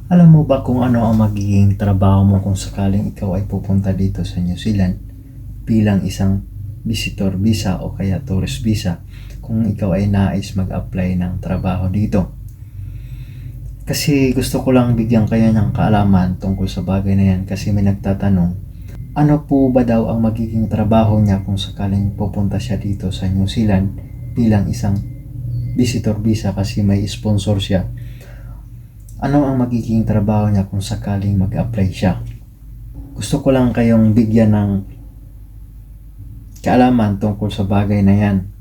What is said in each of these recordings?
Alam mo ba kung ano ang magiging trabaho mo kung sakaling ikaw ay pupunta dito sa New Zealand bilang isang visitor visa o kaya tourist visa kung ikaw ay nais mag-apply ng trabaho dito? Kasi gusto ko lang bigyan kayo ng kaalaman tungkol sa bagay na yan kasi may nagtatanong, ano po ba daw ang magiging trabaho niya kung sakaling pupunta siya dito sa New Zealand bilang isang visitor visa kasi may sponsor siya? Ano ang magiging trabaho niya kung sakaling mag-apply siya? Gusto ko lang kayong bigyan ng kaalaman tungkol sa bagay na yan.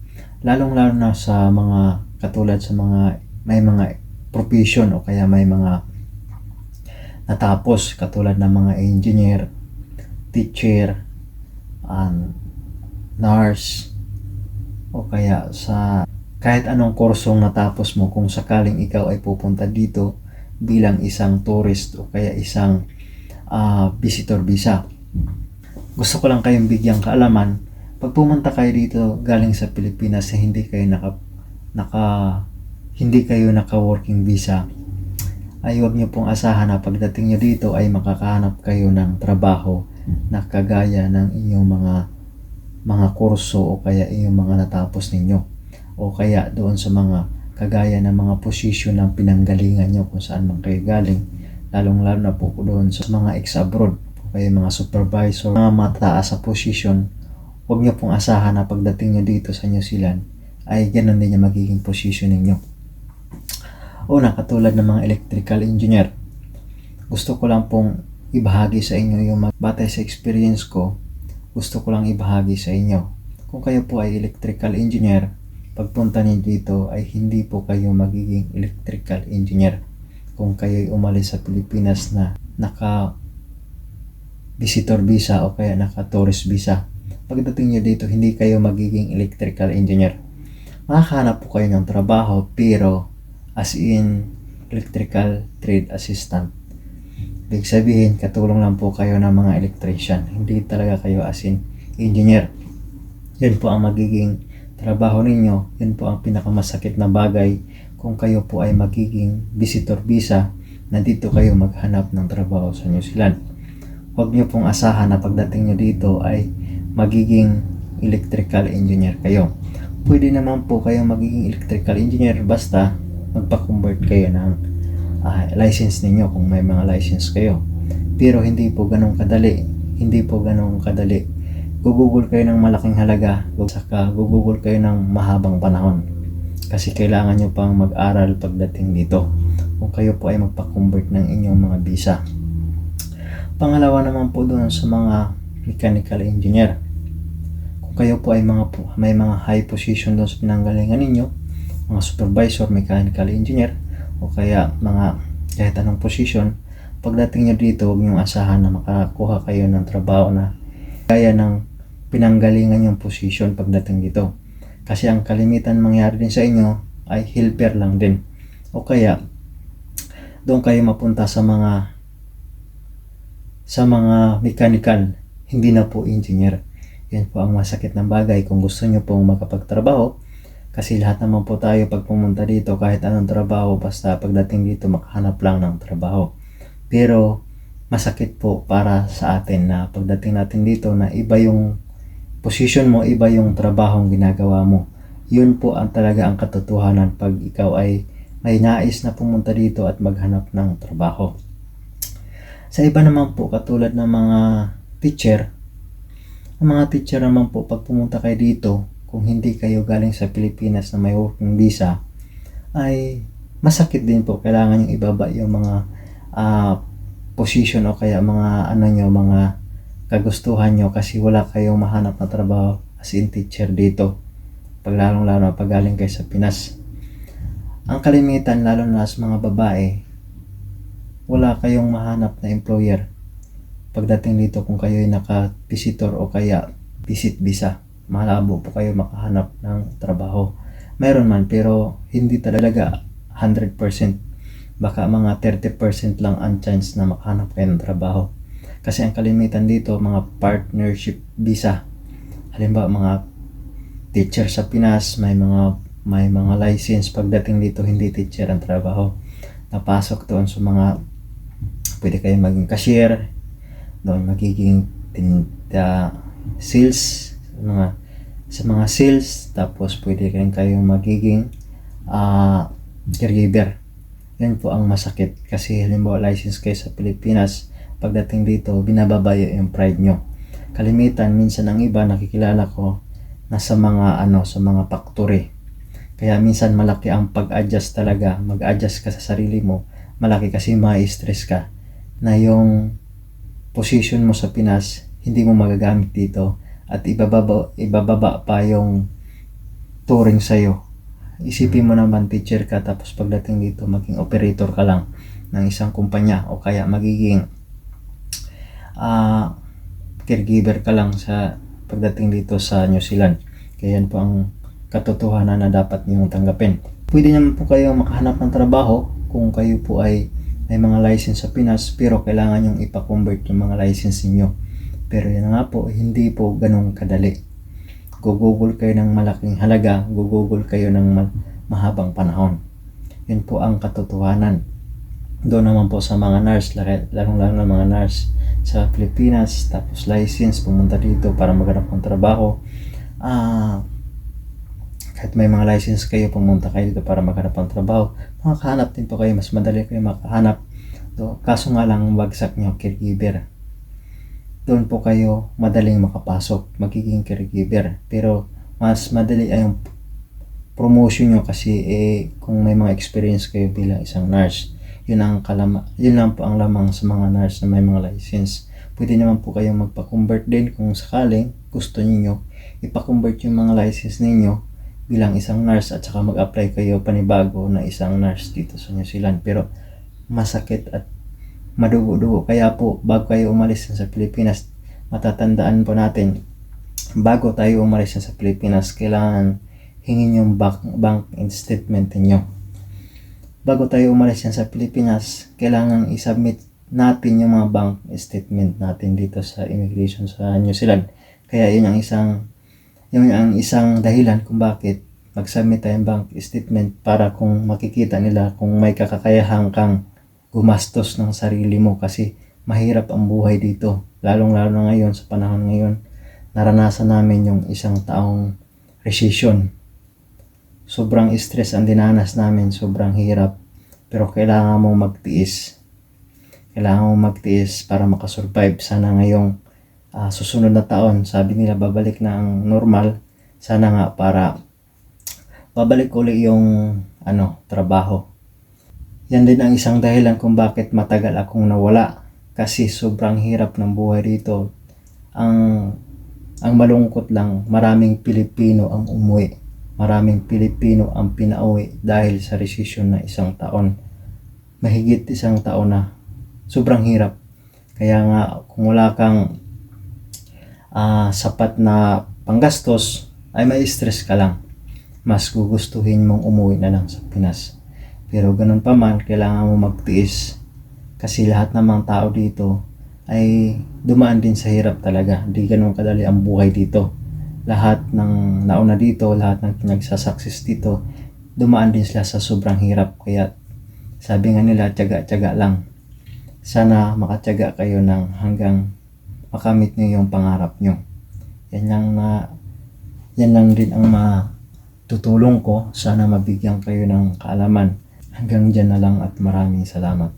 Lalong-lalo na sa mga katulad sa mga may mga profession o kaya may mga natapos katulad ng mga engineer, teacher, nurse o kaya sa kahit anong kursong natapos mo kung sakaling ikaw ay pupunta dito bilang isang tourist o kaya isang visitor visa. Gusto ko lang kayong bigyang kaalaman, pag pumunta kayo dito galing sa Pilipinas na hindi kayo naka working visa, ay huwag niyo pong asahan na pagdating niyo dito ay makakahanap kayo ng trabaho na kagaya ng inyong mga kurso o kaya inyong mga natapos ninyo o kaya doon sa mga kagaya ng mga posisyon ng pinanggalingan nyo kung saan man kayo galing, lalong lalo na po doon sa mga ex-abroad o kaya mga supervisor, mga mataas sa posisyon. Huwag nyo pong asahan na pagdating nyo dito sa New Zealand ay ganun din yung magiging posisyon ninyo. Una, katulad ng mga electrical engineer, gusto ko lang pong ibahagi sa inyo yung batay sa experience ko, gusto ko lang ibahagi sa inyo. Kung kayo po ay electrical engineer, pagpunta niyo dito ay hindi po kayo magiging electrical engineer kung kayo ay umalis sa Pilipinas na naka visitor visa o kaya naka tourist visa. Pagdating niyo dito, hindi kayo magiging electrical engineer. Makakahanap po kayo ng trabaho pero as in electrical trade assistant. Ibig sabihin, katulong lang po kayo ng mga electrician. Hindi talaga kayo as in engineer. Yan po ang magiging trabaho ninyo. Yan po ang pinakamasakit na bagay kung kayo po ay magiging visitor visa na dito kayo maghanap ng trabaho sa New Zealand. Huwag nyo pong asahan na pagdating nyo dito ay magiging electrical engineer kayo. Pwede naman po kayo magiging electrical engineer basta magpa-convert kayo ng license ninyo kung may mga license kayo. Pero hindi po ganun kadali. Hindi po ganun kadali. Gugugol kayo ng malaking halaga, saka gugugol kayo ng mahabang panahon. Kasi kailangan nyo pang mag-aral pagdating dito kung kayo po ay magpa-convert ng inyong mga visa. Pangalawa naman po doon sa mga mechanical engineer. Kung kayo po ay may mga high position doon sa pinanggalingan ninyo, mga supervisor, mechanical engineer, o kaya mga kahit anong position, pagdating nyo dito, huwag nyo asahan na makakuha kayo ng trabaho na kaya ng pinanggalingan yung position pagdating dito. Kasi ang kalimitan mangyari din sa inyo ay helper lang din. O kaya, doon kayo mapunta sa mga mechanical, hindi na po engineer. Yan po ang masakit na bagay kung gusto nyo pong makapagtrabaho. Kasi lahat naman po tayo pag pumunta dito kahit anong trabaho basta pagdating dito makahanap lang ng trabaho. Pero masakit po para sa atin na pagdating natin dito na iba yung position mo, iba yung trabahong ginagawa mo. Yun po ang talaga ang katotohanan pag ikaw ay may nais na pumunta dito at maghanap ng trabaho. Sa iba naman po katulad ng mga teacher, ang mga teacher naman po pag pumunta kayo dito, kung hindi kayo galing sa Pilipinas na may working visa, ay masakit din po. Kailangan yung ibaba yung mga position o kaya mga mga kagustuhan nyo kasi wala kayong mahanap na trabaho as in teacher dito. Pag lalong-lalo pag galing kayo sa Pinas. Ang kalimitan lalo na sa mga babae, wala kayong mahanap na employer pagdating dito kung kayo ay naka-visitor o kaya visit visa. Malabo po kayo makahanap ng trabaho. Meron man pero hindi talaga 100%. Baka mga 30% lang ang chance na makahanap kayo ng trabaho. Kasi ang kalimitan dito mga partnership visa. Halimbawa mga teacher sa Pinas, may mga license, pagdating dito hindi teacher ang trabaho. Napasok doon sa mga pwede kayo maging cashier, doon magiging sales, sa mga sales, tapos pwede rin kayong magiging caregiver. Yan po ang masakit kasi halimbawa license kayo sa Pilipinas, pagdating dito binababayo yung pride nyo. Kalimitan minsan ang iba nakikilala ko nasa mga sa mga factory, kaya minsan malaki ang pag-adjust talaga, mag-adjust ka sa sarili mo, malaki kasi ma-stress ka na yung position mo sa Pinas hindi mo magagamit dito at ibababa pa yung turing sa'yo. Isipin mo naman teacher ka, tapos pagdating dito maging operator ka lang ng isang kumpanya o kaya magiging caregiver ka lang sa pagdating dito sa New Zealand. Kaya yan po ang katotohanan na dapat niyong tanggapin. Pwede naman po kayo makahanap ng trabaho kung kayo po ay may mga license sa Pinas, pero kailangan nyong ipa-convert yung mga license niyo. Pero yan nga po, hindi po ganun kadali. Google kayo ng malaking halaga, Google kayo ng mahabang panahon. Yun po ang katotohanan. Doon naman po sa mga nurse, larong-laro ng mga nurse sa Pilipinas, tapos license, pumunta dito para maghanap ng trabaho. Kahit may mga license kayo, pumunta kayo dito para maghanap ng trabaho, makakahanap din po kayo, mas madali kayo makahanap. Kaso nga lang, bagsak nyo caregiver. Doon po kayo madaling makapasok, magiging caregiver. Pero mas madali ay yung promotion nyo kasi kung may mga experience kayo bilang isang nurse. Yun lang po ang lamang sa mga nurse na may mga license. Pwede naman po kayong magpa-convert din kung sakaling gusto niyo ipa-convert yung mga license ninyo bilang isang nurse at saka mag-apply kayo panibago na isang nurse dito sa New Zealand. Pero masakit at madugo-dugo. Kaya po, bago kayo umalis sa Pilipinas, matatandaan po natin, bago tayo umalis sa Pilipinas, kailangan hingin yung bank statement niyo. Bago tayo umalis sa Pilipinas, kailangan isubmit natin yung mga bank statement natin dito sa immigration sa New Zealand. Kaya yun ang isang dahilan kung bakit mag-submit tayong bank statement, para kung makikita nila kung may kakakayahan kang gumastos ng sarili mo, kasi mahirap ang buhay dito, lalong-lalo na ngayon sa panahon ngayon. Naranasan namin yung isang taong recession, sobrang stress ang dinanas namin, sobrang hirap, pero kailangan mong magtiis para makasurvive. Sana ngayong susunod na taon, sabi nila babalik na ang normal, sana nga para babalik uli yung trabaho. Yan din ang isang dahilan kung bakit matagal akong nawala, kasi sobrang hirap ng buhay dito. Ang malungkot lang, maraming Pilipino ang umuwi, maraming Pilipino ang pinauwi dahil sa recession na isang taon, mahigit isang taon na. Sobrang hirap. Kaya nga kung wala kang sapat na panggastos, ay may stress ka lang, mas gugustuhin mong umuwi na lang sa Pinas. Pero ganun pa man, kailangan mo magtiis, kasi lahat ng mga tao dito ay dumaan din sa hirap talaga. Di ganun kadali ang buhay dito. Lahat ng nauna dito, lahat ng nagsasucess dito, dumaan din sila sa sobrang hirap. Kaya sabi nga nila, tiyaga-tiyaga lang. Sana makatiyaga kayo ng hanggang makamit nyo yung pangarap nyo. Yan lang din ang matutulong ko. Sana mabigyan kayo ng kaalaman. Hanggang dyan na lang at maraming salamat.